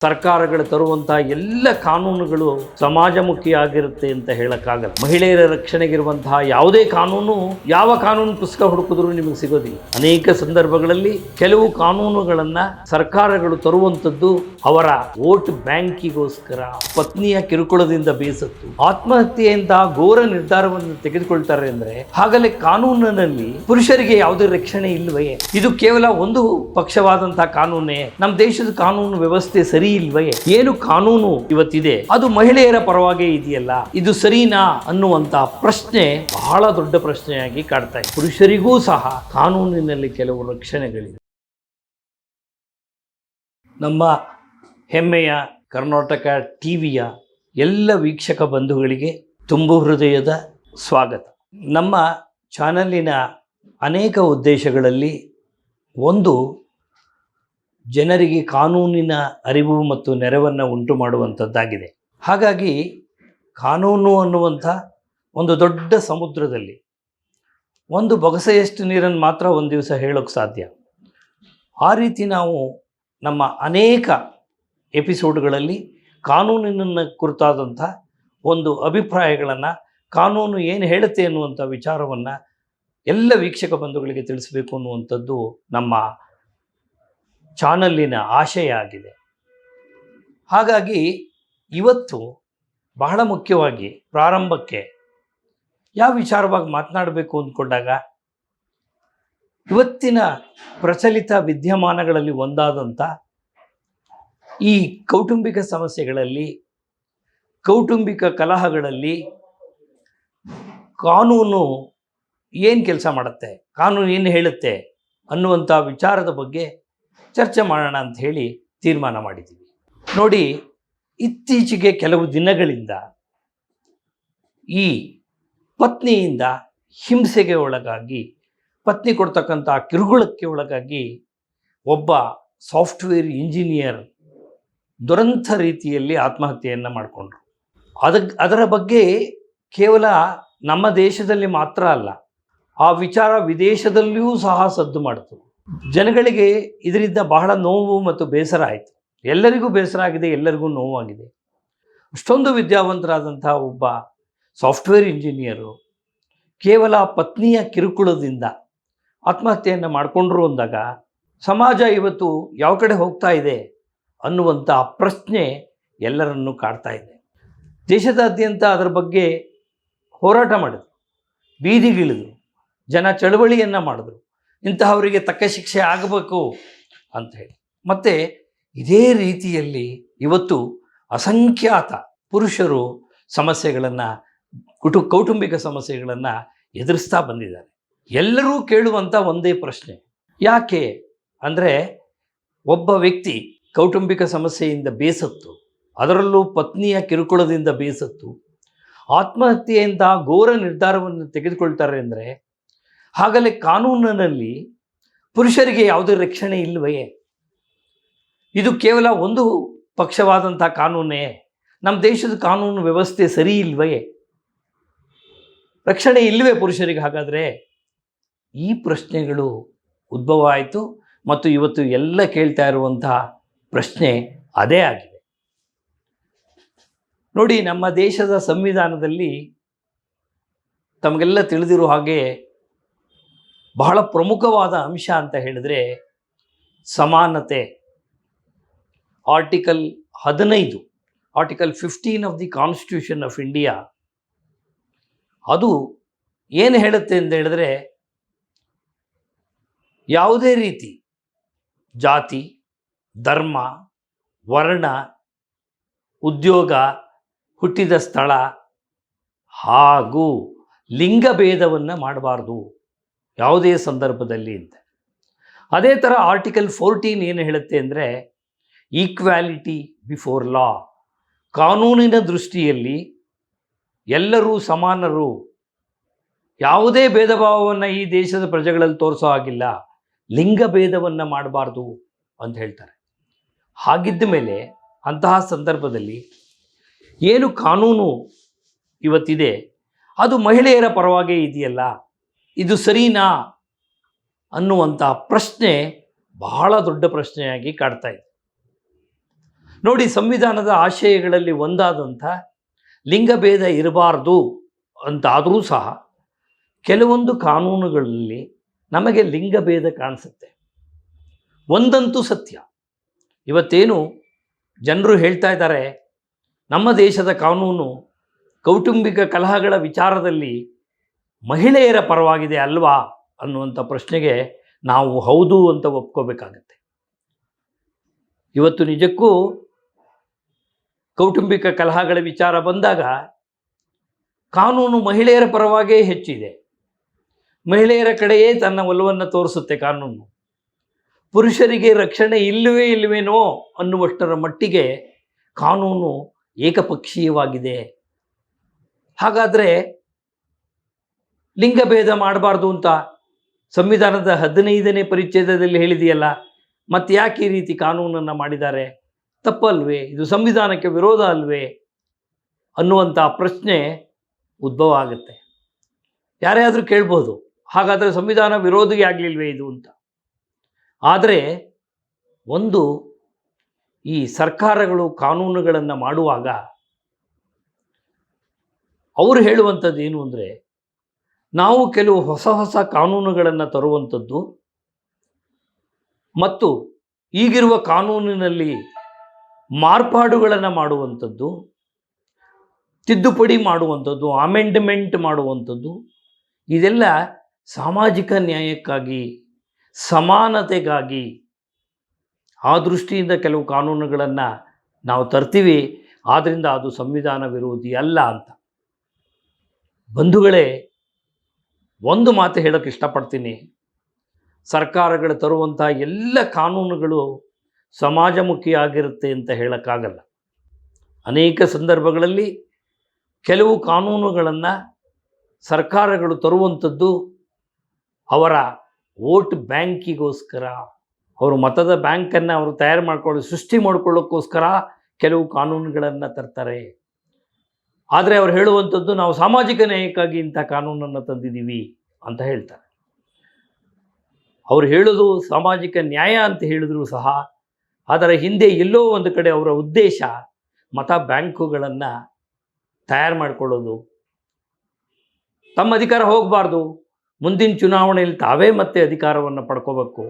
ಸರ್ಕಾರಗಳು ತರುವಂತಹ ಎಲ್ಲ ಕಾನೂನುಗಳು ಸಮಾಜಮುಖಿಯಾಗಿರುತ್ತೆ ಅಂತ ಹೇಳಕ್ಕಾಗಲ್ಲ. ಮಹಿಳೆಯರ ರಕ್ಷಣೆಗಿರುವಂತಹ ಯಾವುದೇ ಕಾನೂನು, ಯಾವ ಕಾನೂನು ಪುಸ್ತಕ ಹುಡುಕಿದ್ರೂ ನಿಮಗೆ ಸಿಗೋದಿಲ್ಲ. ಅನೇಕ ಸಂದರ್ಭಗಳಲ್ಲಿ ಕೆಲವು ಕಾನೂನುಗಳನ್ನ ಸರ್ಕಾರಗಳು ತರುವಂತದ್ದು ಅವರ ವೋಟ್ ಬ್ಯಾಂಕಿಗೋಸ್ಕರ, ಪತ್ನಿಯ ಕಿರುಕುಳದಿಂದ ಬೇಸತ್ತು ಆತ್ಮಹತ್ಯೆಯಂತಹ ಘೋರ ನಿರ್ಧಾರವನ್ನು ತೆಗೆದುಕೊಳ್ತಾರೆ ಅಂದ್ರೆ, ಹಾಗಲೇ ಕಾನೂನಿನಲ್ಲಿ ಪುರುಷರಿಗೆ ಯಾವುದೇ ರಕ್ಷಣೆ ಇಲ್ವೇ? ಇದು ಕೇವಲ ಒಂದು ಪಕ್ಷವಾದಂತಹ ಕಾನೂನೇ? ನಮ್ಮ ದೇಶದ ಕಾನೂನು ವ್ಯವಸ್ಥೆ ಸರಿ ಇಲ್ವೇ? ಏನು ಕಾನೂನು ಇವತ್ತಿದೆ ಅದು ಮಹಿಳೆಯರ ಪರವಾಗಿ ಇದೆಯಲ್ಲ, ಇದು ಸರಿನಾ ಅನ್ನುವಂತ ಪ್ರಶ್ನೆ ಬಹಳ ದೊಡ್ಡ ಪ್ರಶ್ನೆಯಾಗಿ ಕಾಡ್ತಾ ಇದೆ. ಪುರುಷರಿಗೂ ಸಹ ಕಾನೂನಿನಲ್ಲಿ ಕೆಲವು ರಕ್ಷಣೆಗಳಿವೆ. ನಮ್ಮ ಹೆಮ್ಮೆಯ ಕರ್ನಾಟಕ ಟಿವಿಯ ಎಲ್ಲ ವೀಕ್ಷಕ ಬಂಧುಗಳಿಗೆ ತುಂಬು ಹೃದಯದ ಸ್ವಾಗತ. ನಮ್ಮ ಚಾನಲಿನ ಅನೇಕ ಉದ್ದೇಶಗಳಲ್ಲಿ ಒಂದು, ಜನರಿಗೆ ಕಾನೂನಿನ ಅರಿವು ಮತ್ತು ನೆರವನ್ನು ಉಂಟು ಮಾಡುವಂಥದ್ದಾಗಿದೆ. ಹಾಗಾಗಿ ಕಾನೂನು ಅನ್ನುವಂಥ ಒಂದು ದೊಡ್ಡ ಸಮುದ್ರದಲ್ಲಿ ಒಂದು ಬೊಗಸೆಯಷ್ಟು ನೀರನ್ನು ಮಾತ್ರ ಒಂದು ದಿವಸ ಹೇಳೋಕ್ಕೆ ಸಾಧ್ಯ. ಆ ರೀತಿ ನಾವು ನಮ್ಮ ಅನೇಕ ಎಪಿಸೋಡ್ಗಳಲ್ಲಿ ಕಾನೂನಿನ ಕುರಿತಾದಂಥ ಒಂದು ಅಭಿಪ್ರಾಯಗಳನ್ನು, ಕಾನೂನು ಏನು ಹೇಳುತ್ತೆ ಅನ್ನುವಂಥ ವಿಚಾರವನ್ನು ಎಲ್ಲ ವೀಕ್ಷಕ ಬಂಧುಗಳಿಗೆ ತಿಳಿಸಬೇಕು ಅನ್ನುವಂಥದ್ದು ನಮ್ಮ ಚಾನಲ್ಲಿನ ಆಶಯ ಆಗಿದೆ. ಹಾಗಾಗಿ ಇವತ್ತು ಬಹಳ ಮುಖ್ಯವಾಗಿ ಪ್ರಾರಂಭಕ್ಕೆ ಯಾವ ವಿಚಾರವಾಗಿ ಮಾತನಾಡಬೇಕು ಅಂದ್ಕೊಂಡಾಗ, ಇವತ್ತಿನ ಪ್ರಚಲಿತ ವಿದ್ಯಮಾನಗಳಲ್ಲಿ ಒಂದಾದಂಥ ಈ ಕೌಟುಂಬಿಕ ಸಮಸ್ಯೆಗಳಲ್ಲಿ, ಕೌಟುಂಬಿಕ ಕಲಹಗಳಲ್ಲಿ ಕಾನೂನು ಏನು ಕೆಲಸ ಮಾಡುತ್ತೆ, ಕಾನೂನು ಏನು ಹೇಳುತ್ತೆ ಅನ್ನುವಂಥ ವಿಚಾರದ ಬಗ್ಗೆ ಚರ್ಚೆ ಮಾಡೋಣ ಅಂತ ಹೇಳಿ ತೀರ್ಮಾನ ಮಾಡಿದ್ದೀವಿ. ನೋಡಿ, ಇತ್ತೀಚೆಗೆ ಕೆಲವು ದಿನಗಳಿಂದ ಈ ಪತ್ನಿಯಿಂದ ಹಿಂಸೆಗೆ ಒಳಗಾಗಿ, ಪತ್ನಿ ಕೊಡ್ತಕ್ಕಂಥ ಕಿರುಕುಳಕ್ಕೆ ಒಳಗಾಗಿ ಒಬ್ಬ ಸಾಫ್ಟ್ವೇರ್ ಇಂಜಿನಿಯರ್ ದುರಂತ ರೀತಿಯಲ್ಲಿ ಆತ್ಮಹತ್ಯೆಯನ್ನು ಮಾಡಿಕೊಂಡ್ರು. ಅದರ ಬಗ್ಗೆ ಕೇವಲ ನಮ್ಮ ದೇಶದಲ್ಲಿ ಮಾತ್ರ ಅಲ್ಲ, ಆ ವಿಚಾರ ವಿದೇಶದಲ್ಲಿಯೂ ಸಹ ಸದ್ದು ಮಾಡಿತು. ಜನಗಳಿಗೆ ಇದರಿಂದ ಬಹಳ ನೋವು ಮತ್ತು ಬೇಸರ ಆಯಿತು. ಎಲ್ಲರಿಗೂ ಬೇಸರ ಆಗಿದೆ, ಎಲ್ಲರಿಗೂ ನೋವಾಗಿದೆ. ಅಷ್ಟೊಂದು ವಿದ್ಯಾವಂತರಾದಂಥ ಒಬ್ಬ ಸಾಫ್ಟ್ವೇರ್ ಇಂಜಿನಿಯರು ಕೇವಲ ಪತ್ನಿಯ ಕಿರುಕುಳದಿಂದ ಆತ್ಮಹತ್ಯೆಯನ್ನು ಮಾಡಿಕೊಂಡ್ರು ಅಂದಾಗ ಸಮಾಜ ಇವತ್ತು ಯಾವ ಕಡೆ ಹೋಗ್ತಾ ಇದೆ ಅನ್ನುವಂಥ ಪ್ರಶ್ನೆ ಎಲ್ಲರನ್ನೂ ಕಾಡ್ತಾ ಇದೆ. ದೇಶದಾದ್ಯಂತ ಅದರ ಬಗ್ಗೆ ಹೋರಾಟ ಮಾಡಿದ್ರು, ಬೀದಿಗಿಳಿದ್ರು, ಜನ ಚಳವಳಿಯನ್ನು ಮಾಡಿದ್ರು, ಇಂತಹವರಿಗೆ ತಕ್ಕ ಶಿಕ್ಷೆ ಆಗಬೇಕು ಅಂತ ಹೇಳಿ. ಮತ್ತು ಇದೇ ರೀತಿಯಲ್ಲಿ ಇವತ್ತು ಅಸಂಖ್ಯಾತ ಪುರುಷರು ಸಮಸ್ಯೆಗಳನ್ನು, ಕೌಟುಂಬಿಕ ಸಮಸ್ಯೆಗಳನ್ನು ಎದುರಿಸ್ತಾ ಬಂದಿದ್ದಾರೆ. ಎಲ್ಲರೂ ಕೇಳುವಂಥ ಒಂದೇ ಪ್ರಶ್ನೆ, ಯಾಕೆ ಅಂದರೆ, ಒಬ್ಬ ವ್ಯಕ್ತಿ ಕೌಟುಂಬಿಕ ಸಮಸ್ಯೆಯಿಂದ ಬೇಸತ್ತು, ಅದರಲ್ಲೂ ಪತ್ನಿಯ ಕಿರುಕುಳದಿಂದ ಬೇಸತ್ತು ಆತ್ಮಹತ್ಯೆಯಿಂದ ಘೋರ ನಿರ್ಧಾರವನ್ನು ತೆಗೆದುಕೊಳ್ತಾರೆ ಅಂದರೆ, ಹಾಗಲೇ ಕಾನೂನಿನಲ್ಲಿ ಪುರುಷರಿಗೆ ಯಾವುದೇ ರಕ್ಷಣೆ ಇಲ್ವೇ? ಇದು ಕೇವಲ ಒಂದು ಪಕ್ಷವಾದಂಥ ಕಾನೂನೇ? ನಮ್ಮ ದೇಶದ ಕಾನೂನು ವ್ಯವಸ್ಥೆ ಸರಿ ಇಲ್ವೇ? ರಕ್ಷಣೆ ಇಲ್ಲವೇ ಪುರುಷರಿಗೆ? ಹಾಗಾದರೆ ಈ ಪ್ರಶ್ನೆಗಳು ಉದ್ಭವ ಆಯಿತು. ಮತ್ತು ಇವತ್ತು ಎಲ್ಲ ಕೇಳ್ತಾ ಇರುವಂತಹ ಪ್ರಶ್ನೆ ಅದೇ ಆಗಿದೆ. ನೋಡಿ, ನಮ್ಮ ದೇಶದ ಸಂವಿಧಾನದಲ್ಲಿ ತಮಗೆಲ್ಲ ತಿಳಿದಿರೋ ಹಾಗೆ ಬಹಳ ಪ್ರಮುಖವಾದ ಅಂಶ ಅಂತ ಹೇಳಿದ್ರೆ ಸಮಾನತೆ. Article 15, article 15 of the constitution of India, ಅದು ಏನು ಹೇಳುತ್ತೆ ಅಂತ ಹೇಳಿದ್ರೆ, ಯಾವುದೇ ರೀತಿ ಜಾತಿ, ಧರ್ಮ, ವರ್ಣ, ಉದ್ಯೋಗ, ಹುಟ್ಟಿದ ಸ್ಥಳ ಹಾಗೂ ಲಿಂಗಭೇದವನ್ನು ಮಾಡಬಾರ್ದು ಯಾವುದೇ ಸಂದರ್ಭದಲ್ಲಿ ಅಂತ. ಅದೇ ಥರ ಆರ್ಟಿಕಲ್ 14 ಏನು ಹೇಳುತ್ತೆ ಅಂದರೆ, ಈಕ್ವಾಲಿಟಿ ಬಿಫೋರ್ ಲಾ, ಕಾನೂನಿನ ದೃಷ್ಟಿಯಲ್ಲಿ ಎಲ್ಲರೂ ಸಮಾನರು, ಯಾವುದೇ ಭೇದ ಭಾವವನ್ನು ಈ ದೇಶದ ಪ್ರಜೆಗಳಲ್ಲಿ ತೋರಿಸೋ ಹಾಗಿಲ್ಲ, ಲಿಂಗಭೇದವನ್ನು ಮಾಡಬಾರ್ದು ಅಂತ ಹೇಳ್ತಾರೆ. ಹಾಗಿದ್ದ ಮೇಲೆ ಅಂತಹ ಸಂದರ್ಭದಲ್ಲಿ ಏನು ಕಾನೂನು ಇವತ್ತಿದೆ ಅದು ಮಹಿಳೆಯರ ಪರವಾಗಿ ಇದೆಯಲ್ಲ, ಇದು ಸರಿನಾ ಅನ್ನುವಂಥ ಪ್ರಶ್ನೆ ಬಹಳ ದೊಡ್ಡ ಪ್ರಶ್ನೆಯಾಗಿ ಕಾಡ್ತಾ ಇದೆ. ನೋಡಿ, ಸಂವಿಧಾನದ ಆಶಯಗಳಲ್ಲಿ ಒಂದಾದಂಥ ಲಿಂಗಭೇದ ಇರಬಾರ್ದು ಅಂತಾದರೂ ಸಹ ಕೆಲವೊಂದು ಕಾನೂನುಗಳಲ್ಲಿ ನಮಗೆ ಲಿಂಗಭೇದ ಕಾಣಿಸುತ್ತೆ. ಒಂದಂತೂ ಸತ್ಯ, ಇವತ್ತೇನು ಜನರು ಹೇಳ್ತಾ ಇದ್ದಾರೆ, ನಮ್ಮ ದೇಶದ ಕಾನೂನು ಕೌಟುಂಬಿಕ ಕಲಹಗಳ ವಿಚಾರದಲ್ಲಿ ಮಹಿಳೆಯರ ಪರವಾಗಿದೆ ಅಲ್ವಾ ಅನ್ನುವಂಥ ಪ್ರಶ್ನೆಗೆ ನಾವು ಹೌದು ಅಂತ ಒಪ್ಕೋಬೇಕಾಗತ್ತೆ. ಇವತ್ತು ನಿಜಕ್ಕೂ ಕೌಟುಂಬಿಕ ಕಲಹಗಳ ವಿಚಾರ ಬಂದಾಗ ಕಾನೂನು ಮಹಿಳೆಯರ ಪರವಾಗೇ ಹೆಚ್ಚಿದೆ. ಮಹಿಳೆಯರ ಕಡೆಯೇ ತನ್ನ ಒಲವನ್ನು ತೋರಿಸುತ್ತೆ ಕಾನೂನು. ಪುರುಷರಿಗೆ ರಕ್ಷಣೆ ಇಲ್ಲವೇನೋ ಅನ್ನುವಷ್ಟರ ಮಟ್ಟಿಗೆ ಕಾನೂನು ಏಕಪಕ್ಷೀಯವಾಗಿದೆ. ಹಾಗಾದರೆ ಲಿಂಗಭೇದ ಮಾಡಬಾರ್ದು ಅಂತ ಸಂವಿಧಾನದ 15ನೇ ಪರಿಚ್ಛೇದದಲ್ಲಿ ಹೇಳಿದೆಯಲ್ಲ, ಮತ್ತೆ ಯಾಕೆ ಈ ರೀತಿ ಕಾನೂನನ್ನು ಮಾಡಿದ್ದಾರೆ? ತಪ್ಪಲ್ವೇ? ಇದು ಸಂವಿಧಾನಕ್ಕೆ ವಿರೋಧ ಅಲ್ವೇ ಅನ್ನುವಂಥ ಪ್ರಶ್ನೆ ಉದ್ಭವ ಆಗುತ್ತೆ. ಯಾರೇ ಆದರೂ ಕೇಳ್ಬೋದು, ಹಾಗಾದರೆ ಸಂವಿಧಾನ ವಿರೋಧಿಗೆ ಆಗಲಿಲ್ವೇ ಇದು ಅಂತ. ಆದರೆ ಒಂದು, ಈ ಸರ್ಕಾರಗಳು ಕಾನೂನುಗಳನ್ನು ಮಾಡುವಾಗ ಅವರು ಹೇಳುವಂಥದ್ದು ಏನು ಅಂದರೆ, ನಾವು ಕೆಲವು ಹೊಸ ಹೊಸ ಕಾನೂನುಗಳನ್ನು ತರುವಂಥದ್ದು ಮತ್ತು ಈಗಿರುವ ಕಾನೂನಿನಲ್ಲಿ ಮಾರ್ಪಾಡುಗಳನ್ನು ಮಾಡುವಂಥದ್ದು, ತಿದ್ದುಪಡಿ ಮಾಡುವಂಥದ್ದು, ಅಮೆಂಡ್ಮೆಂಟ್ ಮಾಡುವಂಥದ್ದು, ಇದೆಲ್ಲ ಸಾಮಾಜಿಕ ನ್ಯಾಯಕ್ಕಾಗಿ, ಸಮಾನತೆಗಾಗಿ, ಆ ದೃಷ್ಟಿಯಿಂದ ಕೆಲವು ಕಾನೂನುಗಳನ್ನು ನಾವು ತರ್ತೀವಿ. ಆದ್ದರಿಂದ ಅದು ಸಂವಿಧಾನ ವಿರೋಧಿ ಅಲ್ಲ ಅಂತ. ಬಂಧುಗಳೇ, ಒಂದು ಮಾತು ಹೇಳೋಕ್ಕೆ ಇಷ್ಟಪಡ್ತೀನಿ. ಸರ್ಕಾರಗಳು ತರುವಂಥ ಎಲ್ಲ ಕಾನೂನುಗಳು ಸಮಾಜಮುಖಿಯಾಗಿರುತ್ತೆ ಅಂತ ಹೇಳೋಕ್ಕಾಗಲ್ಲ. ಅನೇಕ ಸಂದರ್ಭಗಳಲ್ಲಿ ಕೆಲವು ಕಾನೂನುಗಳನ್ನು ಸರ್ಕಾರಗಳು ತರುವಂಥದ್ದು ಅವರ ವೋಟ್ ಬ್ಯಾಂಕಿಗೋಸ್ಕರ, ಅವರು ಮತದ ಬ್ಯಾಂಕನ್ನು ಅವರು ಸೃಷ್ಟಿ ಮಾಡಿಕೊಳ್ಳೋಕ್ಕೋಸ್ಕರ ಕೆಲವು ಕಾನೂನುಗಳನ್ನು ತರ್ತಾರೆ. ಆದರೆ ಅವರು ಹೇಳುವಂಥದ್ದು ನಾವು ಸಾಮಾಜಿಕ ನ್ಯಾಯಕ್ಕಾಗಿ ಇಂಥ ಕಾನೂನನ್ನು ತಂದಿದ್ದೀವಿ ಅಂತ ಹೇಳ್ತಾರೆ. ಅವರು ಹೇಳೋದು ಸಾಮಾಜಿಕ ನ್ಯಾಯ ಅಂತ ಹೇಳಿದ್ರು ಸಹ ಅದರ ಹಿಂದೆ ಎಲ್ಲೋ ಒಂದು ಕಡೆ ಅವರ ಉದ್ದೇಶ ಮತ ಬ್ಯಾಂಕುಗಳನ್ನು ತಯಾರು ಮಾಡಿಕೊಳ್ಳೋದು, ತಮ್ಮ ಅಧಿಕಾರ ಹೋಗಬಾರ್ದು, ಮುಂದಿನ ಚುನಾವಣೆಯಲ್ಲಿ ತಾವೇ ಮತ್ತೆ ಅಧಿಕಾರವನ್ನು ಪಡ್ಕೋಬೇಕು.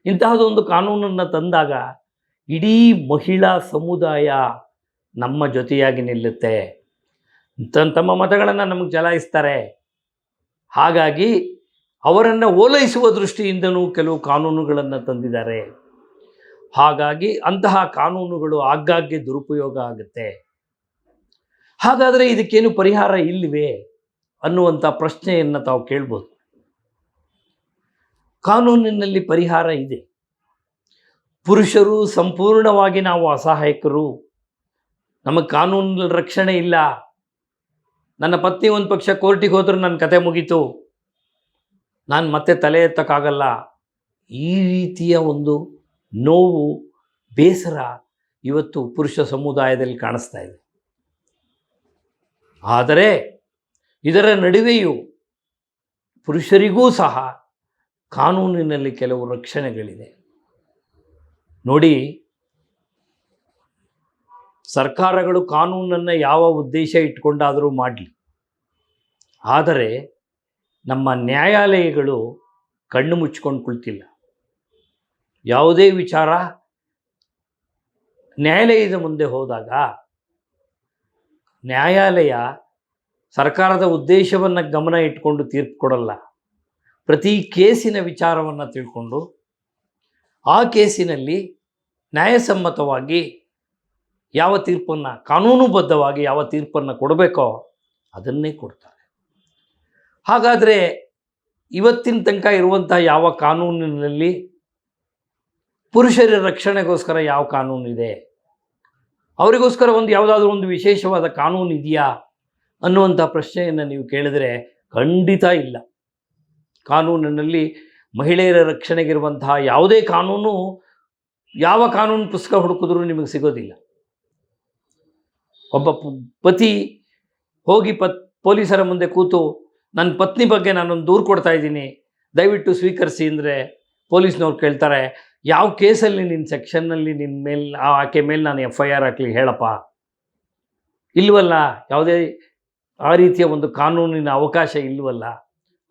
ಇಂತಹದೊಂದು ಕಾನೂನನ್ನು ತಂದಾಗ ಇಡೀ ಮಹಿಳಾ ಸಮುದಾಯ ನಮ್ಮ ಜೊತೆಯಾಗಿ ನಿಲ್ಲುತ್ತೆ, ತಮ್ಮ ಮತಗಳನ್ನು ನಮಗೆ ಚಲಾಯಿಸ್ತಾರೆ. ಹಾಗಾಗಿ ಅವರನ್ನು ಓಲೈಸುವ ದೃಷ್ಟಿಯಿಂದಲೂ ಕೆಲವು ಕಾನೂನುಗಳನ್ನು ತಂದಿದ್ದಾರೆ. ಹಾಗಾಗಿ ಅಂತಹ ಕಾನೂನುಗಳು ಆಗಾಗ್ಗೆ ದುರುಪಯೋಗ ಆಗುತ್ತೆ. ಹಾಗಾದರೆ ಇದಕ್ಕೇನು ಪರಿಹಾರ ಇಲ್ಲವೇ ಅನ್ನುವಂಥ ಪ್ರಶ್ನೆಯನ್ನು ತಾವು ಕೇಳ್ಬೋದು. ಕಾನೂನಿನಲ್ಲಿ ಪರಿಹಾರ ಇದೆ. ಪುರುಷರು ಸಂಪೂರ್ಣವಾಗಿ ನಾವು ಅಸಹಾಯಕರು, ನಮಗೆ ಕಾನೂನಿನ ರಕ್ಷಣೆ ಇಲ್ಲ, ನನ್ನ ಪತ್ನಿ ಒಂದು ಪಕ್ಷ ಕೋರ್ಟಿಗೆ ಹೋದರೂ ನನ್ನ ಕತೆ ಮುಗೀತು, ನಾನು ಮತ್ತೆ ತಲೆ ಎತ್ತಕ್ಕಾಗಲ್ಲ, ಈ ರೀತಿಯ ಒಂದು ನೋವು, ಬೇಸರ ಇವತ್ತು ಪುರುಷ ಸಮುದಾಯದಲ್ಲಿ ಕಾಣಿಸ್ತಾ ಇದೆ. ಆದರೆ ಇದರ ನಡುವೆಯೂ ಪುರುಷರಿಗೂ ಸಹ ಕಾನೂನಿನಲ್ಲಿ ಕೆಲವು ರಕ್ಷಣೆಗಳಿದೆ. ನೋಡಿ, ಸರ್ಕಾರಗಳು ಕಾನೂನನ್ನು ಯಾವ ಉದ್ದೇಶ ಇಟ್ಕೊಂಡಾದರೂ ಮಾಡಲಿ, ಆದರೆ ನಮ್ಮ ನ್ಯಾಯಾಲಯಗಳು ಕಣ್ಣು ಮುಚ್ಕೊಂಡು ಕುಳಿತಿಲ್ಲ. ಯಾವುದೇ ವಿಚಾರ ನ್ಯಾಯಾಲಯದ ಮುಂದೆ ಹೋದಾಗ ನ್ಯಾಯಾಲಯ ಸರ್ಕಾರದ ಉದ್ದೇಶವನ್ನು ಗಮನ ಇಟ್ಕೊಂಡು ತೀರ್ಪು ಕೊಡಲ್ಲ. ಪ್ರತಿ ಕೇಸಿನ ವಿಚಾರವನ್ನು ತಿಳ್ಕೊಂಡು ಆ ಕೇಸಿನಲ್ಲಿ ನ್ಯಾಯಸಮ್ಮತವಾಗಿ ಯಾವ ತೀರ್ಪನ್ನು, ಕಾನೂನುಬದ್ಧವಾಗಿ ಯಾವ ತೀರ್ಪನ್ನು ಕೊಡಬೇಕೋ ಅದನ್ನೇ ಕೊಡ್ತಾರೆ. ಹಾಗಾದರೆ ಇವತ್ತಿನ ತನಕ ಇರುವಂಥ ಯಾವ ಕಾನೂನಿನಲ್ಲಿ ಪುರುಷರ ರಕ್ಷಣೆಗೋಸ್ಕರ ಯಾವ ಕಾನೂನಿದೆ, ಅವರಿಗೋಸ್ಕರ ಯಾವುದಾದ್ರೂ ಒಂದು ವಿಶೇಷವಾದ ಕಾನೂನು ಇದೆಯಾ ಅನ್ನುವಂಥ ಪ್ರಶ್ನೆಯನ್ನು ನೀವು ಕೇಳಿದರೆ ಖಂಡಿತ ಇಲ್ಲ. ಕಾನೂನಿನಲ್ಲಿ ಮಹಿಳೆಯರ ರಕ್ಷಣೆಗಿರುವಂತಹ ಯಾವುದೇ ಕಾನೂನು, ಯಾವ ಕಾನೂನು ಪುಸ್ತಕ ಹುಡುಕಿದ್ರೂ ನಿಮಗೆ ಸಿಗೋದಿಲ್ಲ. ಒಬ್ಬ ಪತಿ ಹೋಗಿ ಪೊಲೀಸರ ಮುಂದೆ ಕೂತು ನನ್ನ ಪತ್ನಿ ಬಗ್ಗೆ ನಾನೊಂದು ದೂರು ಕೊಡ್ತಾ ಇದ್ದೀನಿ, ದಯವಿಟ್ಟು ಸ್ವೀಕರಿಸಿ ಅಂದರೆ ಪೊಲೀಸ್ನವ್ರು ಕೇಳ್ತಾರೆ, ಯಾವ ಕೇಸಲ್ಲಿ ನಿನ್ನ ಸೆಕ್ಷನ್ನಲ್ಲಿ ನಿನ್ನ ಮೇಲೆ ಆಕೆ ಮೇಲೆ ನಾನು FIR ಹಾಕಲಿ ಹೇಳಪ್ಪ, ಇಲ್ವಲ್ಲ, ಯಾವುದೇ ಆ ರೀತಿಯ ಒಂದು ಕಾನೂನಿನ ಅವಕಾಶ ಇಲ್ವಲ್ಲ.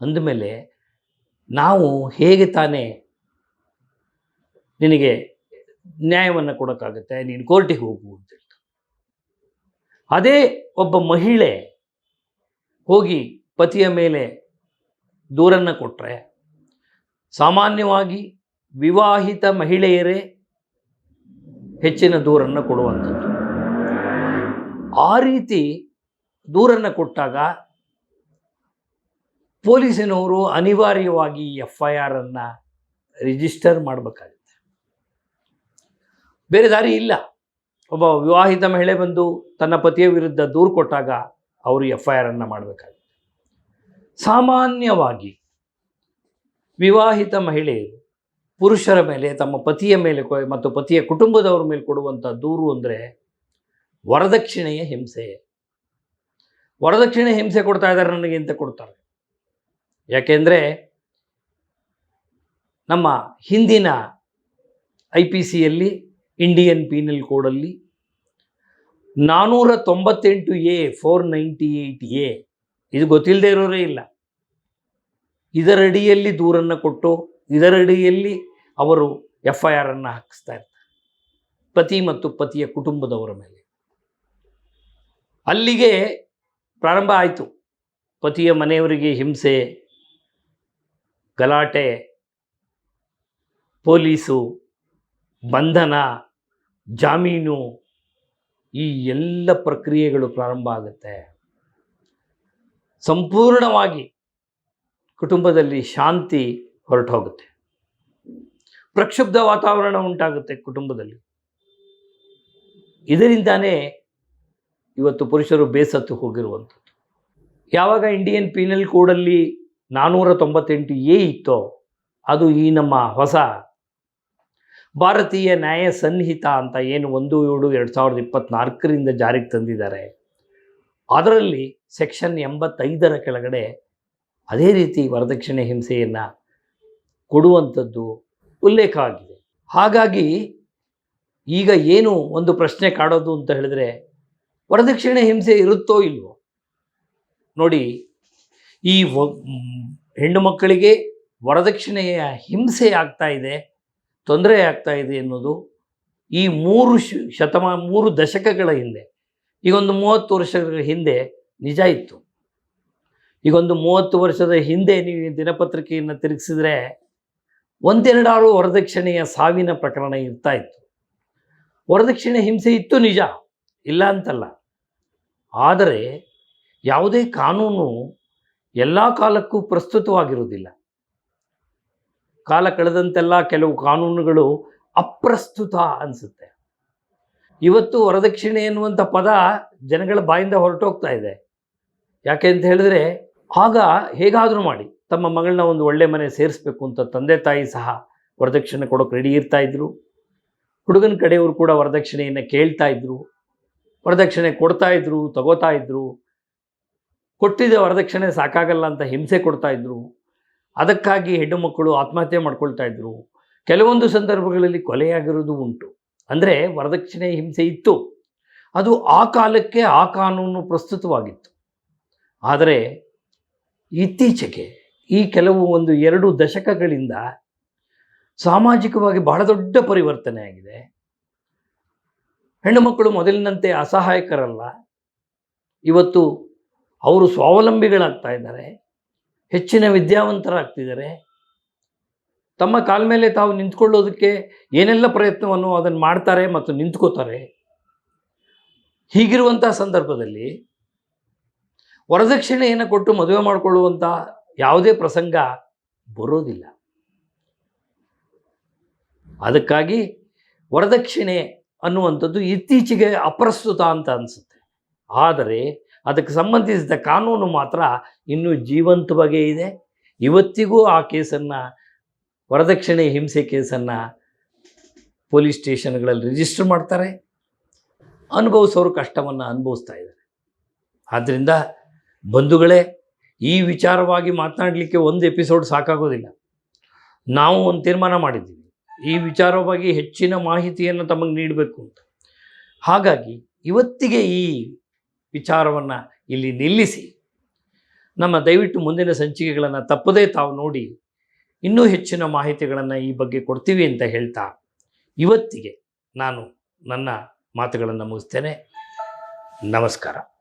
ಅಂದಮೇಲೆ ನಾವು ಹೇಗೆ ತಾನೇ ನಿನಗೆ ನ್ಯಾಯವನ್ನು ಕೊಡೋಕ್ಕಾಗುತ್ತೆ, ನೀನು ಕೋರ್ಟಿಗೆ ಹೋಗು ಅಂತ ಹೇಳ್ತಾರೆ. ಅದೇ ಒಬ್ಬ ಮಹಿಳೆ ಹೋಗಿ ಪತಿಯ ಮೇಲೆ ದೂರನ್ನು ಕೊಟ್ಟರೆ, ಸಾಮಾನ್ಯವಾಗಿ ವಿವಾಹಿತ ಮಹಿಳೆಯರೇ ಹೆಚ್ಚಿನ ದೂರನ್ನು ಕೊಡುವಂಥದ್ದು. ಆ ರೀತಿ ದೂರನ್ನು ಕೊಟ್ಟಾಗ ಪೊಲೀಸಿನವರು ಅನಿವಾರ್ಯವಾಗಿ FIR ಅನ್ನು ರಿಜಿಸ್ಟರ್ ಮಾಡಬೇಕಾಗುತ್ತೆ. ಬೇರೆ ದಾರಿ ಇಲ್ಲ. ಒಬ್ಬ ವಿವಾಹಿತ ಮಹಿಳೆ ಬಂದು ತನ್ನ ಪತಿಯ ವಿರುದ್ಧ ದೂರು ಕೊಟ್ಟಾಗ ಅವರು FIR ಅನ್ನು ಮಾಡಬೇಕಾಗುತ್ತೆ. ಸಾಮಾನ್ಯವಾಗಿ ವಿವಾಹಿತ ಮಹಿಳೆಯರು ಪುರುಷರ ಮೇಲೆ, ತಮ್ಮ ಪತಿಯ ಮೇಲೆ ಮತ್ತು ಪತಿಯ ಕುಟುಂಬದವರ ಮೇಲೆ ಕೊಡುವಂಥ ದೂರು ಅಂದರೆ ವರದಕ್ಷಿಣೆಯ ಹಿಂಸೆ. ವರದಕ್ಷಿಣೆ ಹಿಂಸೆ ಕೊಡ್ತಾ ಇದ್ದಾರೆ ನನಗೆ ಅಂತ ಕೊಡ್ತಾರೆ. ಯಾಕೆಂದರೆ ನಮ್ಮ ಹಿಂದಿನ IPCಯಲ್ಲಿ, ಇಂಡಿಯನ್ ಪೀನಲ್ ಕೋಡಲ್ಲಿ 498A 498A, ಇದು ಗೊತ್ತಿಲ್ಲದೆ ಇರೋರೇ ಇಲ್ಲ. ಇದರಡಿಯಲ್ಲಿ ದೂರನ್ನು ಕೊಟ್ಟು ಇದರಡಿಯಲ್ಲಿ ಅವರು FIR ಅನ್ನು ಹಾಕಿಸ್ತಾ ಇರ್ತಾರೆ ಪತಿ ಮತ್ತು ಪತಿಯ ಕುಟುಂಬದವರ ಮೇಲೆ. ಅಲ್ಲಿಗೆ ಪ್ರಾರಂಭ ಆಯಿತು. ಪತಿಯ ಮನೆಯವರಿಗೆ ಹಿಂಸೆ, ಗಲಾಟೆ, ಪೊಲೀಸು, ಬಂಧನ, ಜಾಮೀನು, ಈ ಎಲ್ಲ ಪ್ರಕ್ರಿಯೆಗಳು ಪ್ರಾರಂಭ ಆಗುತ್ತೆ. ಸಂಪೂರ್ಣವಾಗಿ ಕುಟುಂಬದಲ್ಲಿ ಶಾಂತಿ ಹೊರಟು ಹೋಗುತ್ತೆ. ಪ್ರಕ್ಷುಬ್ಧ ವಾತಾವರಣ ಉಂಟಾಗುತ್ತೆ ಕುಟುಂಬದಲ್ಲಿ. ಇದರಿಂದಾನೇ ಇವತ್ತು ಪುರುಷರು ಬೇಸತ್ತು ಹೋಗಿರುವಂಥದ್ದು. ಯಾವಾಗ ಇಂಡಿಯನ್ ಪೀನಲ್ ಕೋಡಲ್ಲಿ 498A ಇತ್ತೋ, ಅದು ಈ ನಮ್ಮ ಹೊಸ ಭಾರತೀಯ ನ್ಯಾಯ ಸಂಹಿತ ಅಂತ ಏನು 1/7/2024 ಜಾರಿಗೆ ತಂದಿದ್ದಾರೆ, ಅದರಲ್ಲಿ ಸೆಕ್ಷನ್ 85 ಕೆಳಗಡೆ ಅದೇ ರೀತಿ ವರದಕ್ಷಿಣೆ ಹಿಂಸೆಯನ್ನು ಕೊಡುವಂಥದ್ದು ಉಲ್ಲೇಖ ಆಗಿದೆ. ಹಾಗಾಗಿ ಈಗ ಏನು ಒಂದು ಪ್ರಶ್ನೆ ಕಾಡೋದು ಅಂತ ಹೇಳಿದ್ರೆ, ವರದಕ್ಷಿಣೆ ಹಿಂಸೆ ಇರುತ್ತೋ ಇಲ್ವೋ ನೋಡಿ. ಈ ಹೆಣ್ಣು ಮಕ್ಕಳಿಗೆ ವರದಕ್ಷಿಣೆಯ ಹಿಂಸೆ ಆಗ್ತಾ ಇದೆ, ತೊಂದರೆ ಆಗ್ತಾ ಇದೆ ಅನ್ನೋದು ಈ 3 ದಶಕಗಳ ಹಿಂದೆ, ಈಗೊಂದು 30 ವರ್ಷಗಳ ಹಿಂದೆ ನಿಜ ಇತ್ತು. ಈಗೊಂದು 30 ವರ್ಷದ ಹಿಂದೆ ನೀವು ದಿನಪತ್ರಿಕೆಯನ್ನು ತಿರುಗಿಸಿದ್ರೆ 1-2 ವರದಕ್ಷಿಣೆಯ ಸಾವಿನ ಪ್ರಕರಣ ಇರ್ತಾ ಇತ್ತು. ವರದಕ್ಷಿಣೆ ಹಿಂಸೆ ಇತ್ತು, ನಿಜ, ಇಲ್ಲ ಅಂತಲ್ಲ. ಆದರೆ ಯಾವುದೇ ಕಾನೂನು ಎಲ್ಲ ಕಾಲಕ್ಕೂ ಪ್ರಸ್ತುತವಾಗಿರುವುದಿಲ್ಲ. ಕಾಲ ಕಳೆದಂತೆಲ್ಲ ಕೆಲವು ಕಾನೂನುಗಳು ಅಪ್ರಸ್ತುತ ಅನಿಸುತ್ತೆ. ಇವತ್ತು ವರದಕ್ಷಿಣೆ ಎನ್ನುವಂಥ ಪದ ಜನಗಳ ಬಾಯಿಂದ ಹೊರಟೋಗ್ತಾ ಇದೆ. ಯಾಕೆ ಅಂತ ಹೇಳಿದ್ರೆ, ಆಗ ಹೇಗಾದರೂ ಮಾಡಿ ತಮ್ಮ ಮಗಳನ್ನ ಒಂದು ಒಳ್ಳೆ ಮನೆ ಸೇರಿಸ್ಬೇಕು ಅಂತ ತಂದೆ ತಾಯಿ ಸಹ ವರದಕ್ಷಿಣೆ ಕೊಡೋಕೆ ರೆಡಿ ಇರ್ತಾಯಿದ್ರು. ಹುಡುಗನ ಕಡೆಯವರು ಕೂಡ ವರದಕ್ಷಿಣೆಯನ್ನು ಕೇಳ್ತಾ ಇದ್ರು, ವರದಕ್ಷಿಣೆ ಕೊಡ್ತಾ ಇದ್ರು, ತಗೋತಾ ಇದ್ರು. ಕೊಟ್ಟಿದ್ದ ವರದಕ್ಷಿಣೆ ಸಾಕಾಗಲ್ಲ ಅಂತ ಹಿಂಸೆ ಕೊಡ್ತಾ ಇದ್ರು. ಅದಕ್ಕಾಗಿ ಹೆಣ್ಣು ಮಕ್ಕಳು ಆತ್ಮಹತ್ಯೆ ಮಾಡ್ಕೊಳ್ತಾ ಇದ್ರು. ಕೆಲವೊಂದು ಸಂದರ್ಭಗಳಲ್ಲಿ ಕೊಲೆಯಾಗಿರೋದು ಉಂಟು. ಅಂದರೆ ವರದಕ್ಷಿಣೆ ಹಿಂಸೆ ಇತ್ತು, ಅದು ಆ ಕಾಲಕ್ಕೆ ಆ ಕಾನೂನು ಪ್ರಸ್ತುತವಾಗಿತ್ತು. ಆದರೆ ಇತ್ತೀಚೆಗೆ ಈ ಕೆಲವು 1-2 ದಶಕಗಳಿಂದ ಸಾಮಾಜಿಕವಾಗಿ ಬಹಳ ದೊಡ್ಡ ಪರಿವರ್ತನೆ ಆಗಿದೆ. ಹೆಣ್ಣು ಮಕ್ಕಳು ಮೊದಲಿನಂತೆ ಅಸಹಾಯಕರಲ್ಲ. ಇವತ್ತು ಅವರು ಸ್ವಾವಲಂಬಿಗಳಾಗ್ತಾ ಇದ್ದಾರೆ, ಹೆಚ್ಚಿನ ವಿದ್ಯಾವಂತರಾಗ್ತಿದ್ದಾರೆ. ತಮ್ಮ ಕಾಲ ಮೇಲೆ ತಾವು ನಿಂತ್ಕೊಳ್ಳೋದಕ್ಕೆ ಏನೆಲ್ಲ ಪ್ರಯತ್ನವನ್ನು ಅದನ್ನು ಮಾಡ್ತಾರೆ ಮತ್ತು ನಿಂತ್ಕೋತಾರೆ. ಹೀಗಿರುವಂಥ ಸಂದರ್ಭದಲ್ಲಿ ವರದಕ್ಷಿಣೆಯನ್ನು ಕೊಟ್ಟು ಮದುವೆ ಮಾಡಿಕೊಳ್ಳುವಂಥ ಯಾವುದೇ ಪ್ರಸಂಗ ಬರೋದಿಲ್ಲ. ಅದಕ್ಕಾಗಿ ವರದಕ್ಷಿಣೆ ಅನ್ನುವಂಥದ್ದು ಇತ್ತೀಚೆಗೆ ಅಪ್ರಸ್ತುತ ಅಂತ ಅನಿಸುತ್ತೆ. ಆದರೆ ಅದಕ್ಕೆ ಸಂಬಂಧಿಸಿದ ಕಾನೂನು ಮಾತ್ರ ಇನ್ನೂ ಜೀವಂತವಾಗೇ ಇದೆ. ಇವತ್ತಿಗೂ ಆ ಕೇಸನ್ನು, ವರದಕ್ಷಿಣೆ ಹಿಂಸೆ ಕೇಸನ್ನು ಪೊಲೀಸ್ ಸ್ಟೇಷನ್ಗಳಲ್ಲಿ ರಿಜಿಸ್ಟರ್ ಮಾಡ್ತಾರೆ. ಅನುಭವಿಸೋರು ಕಷ್ಟವನ್ನು ಅನುಭವಿಸ್ತಾ ಇದ್ದಾರೆ. ಆದ್ದರಿಂದ ಬಂಧುಗಳೇ, ಈ ವಿಚಾರವಾಗಿ ಮಾತನಾಡಲಿಕ್ಕೆ ಒಂದು ಎಪಿಸೋಡ್ ಸಾಕಾಗೋದಿಲ್ಲ. ನಾವು ಒಂದು ತೀರ್ಮಾನ ಮಾಡಿದ್ದೀವಿ, ಈ ವಿಚಾರವಾಗಿ ಹೆಚ್ಚಿನ ಮಾಹಿತಿಯನ್ನು ತಮಗೆ ನೀಡಬೇಕು ಅಂತ. ಹಾಗಾಗಿ ಇವತ್ತಿಗೆ ಈ ವಿಚಾರವನ್ನು ಇಲ್ಲಿ ನಿಲ್ಲಿಸಿ, ನಮ್ಮ ದಯವಿಟ್ಟು ಮುಂದಿನ ಸಂಚಿಕೆಗಳನ್ನು ತಪ್ಪದೇ ತಾವು ನೋಡಿ ಇನ್ನೂ ಹೆಚ್ಚಿನ ಮಾಹಿತಿಗಳನ್ನು ಈ ಬಗ್ಗೆ ಕೊಡ್ತೀವಿ ಅಂತ ಹೇಳ್ತಾ ಇವತ್ತಿಗೆ ನಾನು ನನ್ನ ಮಾತುಗಳನ್ನು ಮುಗಿಸ್ತೇನೆ. ನಮಸ್ಕಾರ.